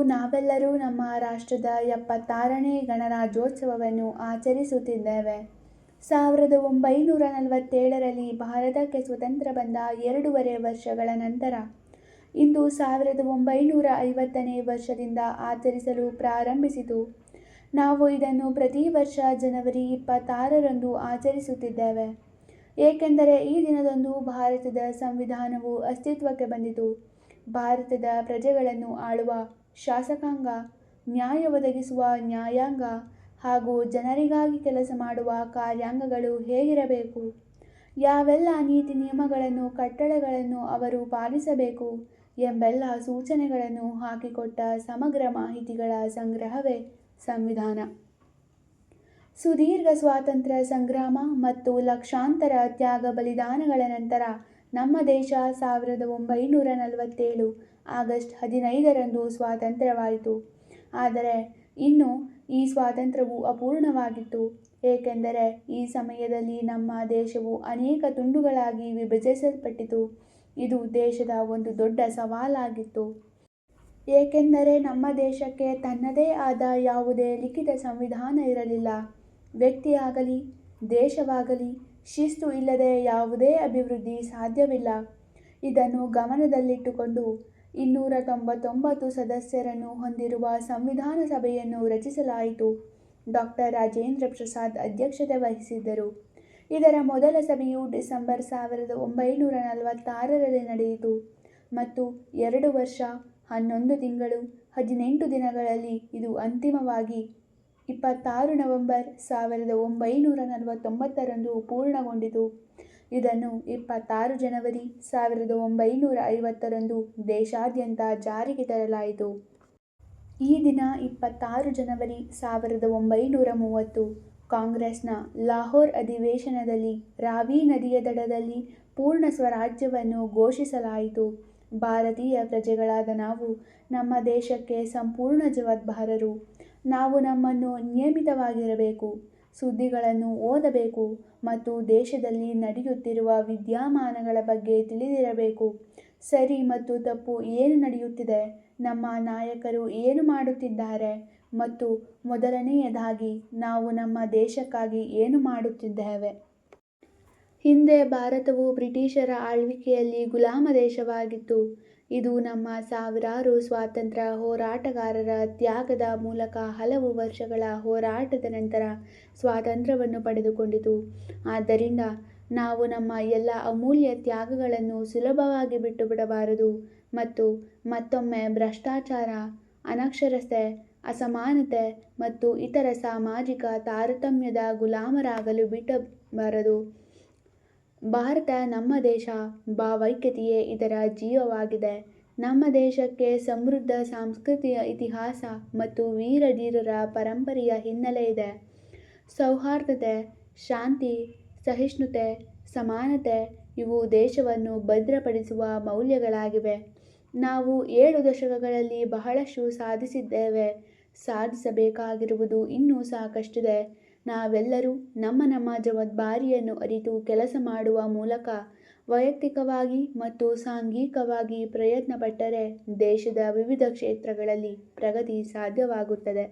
ನಾವೆಲ್ಲರೂ ನಮ್ಮ ರಾಷ್ಟ್ರದ 76ನೇ ಗಣರಾಜ್ಯೋತ್ಸವವನ್ನು ಆಚರಿಸುತ್ತಿದ್ದೇವೆ. 1947ರಲ್ಲಿ ಭಾರತಕ್ಕೆ ಸ್ವಾತಂತ್ರ್ಯ ಬಂದ 2.5 ವರ್ಷಗಳ ನಂತರ ಇಂದು 1950ನೇ ವರ್ಷದಿಂದ ಆಚರಿಸಲು ಪ್ರಾರಂಭಿಸಿತು. ನಾವು ಇದನ್ನು ಪ್ರತಿ ವರ್ಷ ಜನವರಿ 26ರಂದು ಆಚರಿಸುತ್ತಿದ್ದೇವೆ, ಏಕೆಂದರೆ ಈ ದಿನದಂದು ಭಾರತದ ಸಂವಿಧಾನವು ಅಸ್ತಿತ್ವಕ್ಕೆ ಬಂದಿತು. ಭಾರತದ ಪ್ರಜೆಗಳನ್ನು ಆಳುವ ಶಾಸಕಾಂಗ, ನ್ಯಾಯ ಒದಗಿಸುವ ನ್ಯಾಯಾಂಗ ಹಾಗೂ ಜನರಿಗಾಗಿ ಕೆಲಸ ಮಾಡುವ ಕಾರ್ಯಾಂಗಗಳು ಹೇಗಿರಬೇಕು, ಯಾವೆಲ್ಲ ನೀತಿ ನಿಯಮಗಳನ್ನು ಕಟ್ಟಳೆಗಳನ್ನು ಅವರು ಪಾಲಿಸಬೇಕು ಎಂಬೆಲ್ಲ ಸೂಚನೆಗಳನ್ನು ಹಾಕಿಕೊಟ್ಟ ಸಮಗ್ರ ಮಾಹಿತಿಗಳ ಸಂಗ್ರಹವೇ ಸಂವಿಧಾನ. ಸುದೀರ್ಘ ಸ್ವಾತಂತ್ರ್ಯ ಸಂಗ್ರಾಮ ಮತ್ತು ಲಕ್ಷಾಂತರ ತ್ಯಾಗ ಬಲಿದಾನಗಳ ನಂತರ ನಮ್ಮ ದೇಶ 1947 ಆಗಸ್ಟ್ 15ರಂದು ಸ್ವಾತಂತ್ರ್ಯವಾಯಿತು. ಆದರೆ ಇನ್ನೂ ಈ ಸ್ವಾತಂತ್ರ್ಯವು ಅಪೂರ್ಣವಾಗಿತ್ತು, ಏಕೆಂದರೆ ಈ ಸಮಯದಲ್ಲಿ ನಮ್ಮ ದೇಶವು ಅನೇಕ ತುಂಡುಗಳಾಗಿ ವಿಭಜಿಸಲ್ಪಟ್ಟಿತು. ಇದು ದೇಶದ ಒಂದು ದೊಡ್ಡ ಸವಾಲಾಗಿತ್ತು. ಏಕೆಂದರೆ ನಮ್ಮ ದೇಶಕ್ಕೆ ತನ್ನದೇ ಆದ ಯಾವುದೇ ಲಿಖಿತ ಸಂವಿಧಾನ ಇರಲಿಲ್ಲ. ವ್ಯಕ್ತಿಯಾಗಲಿ ದೇಶವಾಗಲಿ ಶಿಸ್ತು ಇಲ್ಲದೆ ಯಾವುದೇ ಅಭಿವೃದ್ಧಿ ಸಾಧ್ಯವಿಲ್ಲ. ಇದನ್ನು ಗಮನದಲ್ಲಿಟ್ಟುಕೊಂಡು 299 ಸದಸ್ಯರನ್ನು ಹೊಂದಿರುವ ಸಂವಿಧಾನ ಸಭೆಯನ್ನು ರಚಿಸಲಾಯಿತು. ಡಾ. ರಾಜೇಂದ್ರ ಪ್ರಸಾದ್ ಅಧ್ಯಕ್ಷತೆ ವಹಿಸಿದ್ದರು. ಇದರ ಮೊದಲ ಸಭೆಯು ಡಿಸೆಂಬರ್ 1946ರಲ್ಲಿ ನಡೆಯಿತು ಮತ್ತು 2 ವರ್ಷ 11 ತಿಂಗಳು 18 ದಿನಗಳಲ್ಲಿ ಇದು ಅಂತಿಮವಾಗಿ 26 ನವೆಂಬರ್ 1949ರಂದು ಪೂರ್ಣಗೊಂಡಿತು. ಇದನ್ನು 26 ಜನವರಿ 1950ರಂದು ದೇಶಾದ್ಯಂತ ಜಾರಿಗೆ ತರಲಾಯಿತು. ಈ ದಿನ 26 ಜನವರಿ 1930 ಕಾಂಗ್ರೆಸ್ನ ಲಾಹೋರ್ ಅಧಿವೇಶನದಲ್ಲಿ ರಾವಿ ನದಿಯ ದಡದಲ್ಲಿ ಪೂರ್ಣ ಸ್ವರಾಜ್ಯವನ್ನು ಘೋಷಿಸಲಾಯಿತು. ಭಾರತೀಯ ಪ್ರಜೆಗಳಾದ ನಾವು ನಮ್ಮ ದೇಶಕ್ಕೆ ಸಂಪೂರ್ಣ ಜವಾಬ್ದಾರರು. ನಾವು ನಮ್ಮನ್ನು ನಿಯಮಿತವಾಗಿರಬೇಕು, ಸುದ್ದಿಗಳನ್ನು ಓದಬೇಕು ಮತ್ತು ದೇಶದಲ್ಲಿ ನಡೆಯುತ್ತಿರುವ ವಿದ್ಯಮಾನಗಳ ಬಗ್ಗೆ ತಿಳಿದಿರಬೇಕು. ಸರಿ ಮತ್ತು ತಪ್ಪು ಏನು ನಡೆಯುತ್ತಿದೆ, ನಮ್ಮ ನಾಯಕರು ಏನು ಮಾಡುತ್ತಿದ್ದಾರೆ ಮತ್ತು ಮೊದಲನೆಯದಾಗಿ ನಾವು ನಮ್ಮ ದೇಶಕ್ಕಾಗಿ ಏನು ಮಾಡುತ್ತಿದ್ದೇವೆ. ಹಿಂದೆ ಭಾರತವು ಬ್ರಿಟಿಷರ ಆಳ್ವಿಕೆಯಲ್ಲಿ ಗುಲಾಮ ದೇಶವಾಗಿತ್ತು. ಇದು ನಮ್ಮ ಸಾವಿರಾರು ಸ್ವಾತಂತ್ರ್ಯ ಹೋರಾಟಗಾರರ ತ್ಯಾಗದ ಮೂಲಕ ಹಲವು ವರ್ಷಗಳ ಹೋರಾಟದ ನಂತರ ಸ್ವಾತಂತ್ರ್ಯವನ್ನು ಪಡೆದುಕೊಂಡಿತು. ಆದ್ದರಿಂದ ನಾವು ನಮ್ಮ ಎಲ್ಲ ಅಮೂಲ್ಯ ತ್ಯಾಗಗಳನ್ನು ಸುಲಭವಾಗಿ ಬಿಟ್ಟುಬಿಡಬಾರದು ಮತ್ತು ಮತ್ತೊಮ್ಮೆ ಭ್ರಷ್ಟಾಚಾರ, ಅನಕ್ಷರತೆ, ಅಸಮಾನತೆ ಮತ್ತು ಇತರ ಸಾಮಾಜಿಕ ತಾರತಮ್ಯದ ಗುಲಾಮರಾಗಲು ಬಿಡಬಾರದು. ಭಾರತ ನಮ್ಮ ದೇಶ, ಭಾವೈಕ್ಯತೆಯೇ ಇದರ ಜೀವವಾಗಿದೆ. ನಮ್ಮ ದೇಶಕ್ಕೆ ಸಮೃದ್ಧ ಸಾಂಸ್ಕೃತಿಕ ಇತಿಹಾಸ ಮತ್ತು ವೀರಧೀರರ ಪರಂಪರೆಯ ಹಿನ್ನೆಲೆ ಇದೆ. ಸೌಹಾರ್ದತೆ, ಶಾಂತಿ, ಸಹಿಷ್ಣುತೆ, ಸಮಾನತೆ ಇವು ದೇಶವನ್ನು ಭದ್ರಪಡಿಸುವ ಮೌಲ್ಯಗಳಾಗಿವೆ. ನಾವು 7 ದಶಕಗಳಲ್ಲಿ ಬಹಳಷ್ಟು ಸಾಧಿಸಿದ್ದೇವೆ. ಸಾಧಿಸಬೇಕಾಗಿರುವುದು ಇನ್ನೂ ಸಾಕಷ್ಟಿದೆ. ನಾವೆಲ್ಲರೂ ನಮ್ಮ ಜವಾಬ್ದಾರಿಯನ್ನು ಅರಿತು ಕೆಲಸ ಮಾಡುವ ಮೂಲಕ ವೈಯಕ್ತಿಕವಾಗಿ ಮತ್ತು ಸಾಂಘಿಕವಾಗಿ ಪ್ರಯತ್ನಪಟ್ಟರೆ ದೇಶದ ವಿವಿಧ ಕ್ಷೇತ್ರಗಳಲ್ಲಿ ಪ್ರಗತಿ ಸಾಧ್ಯವಾಗುತ್ತದೆ.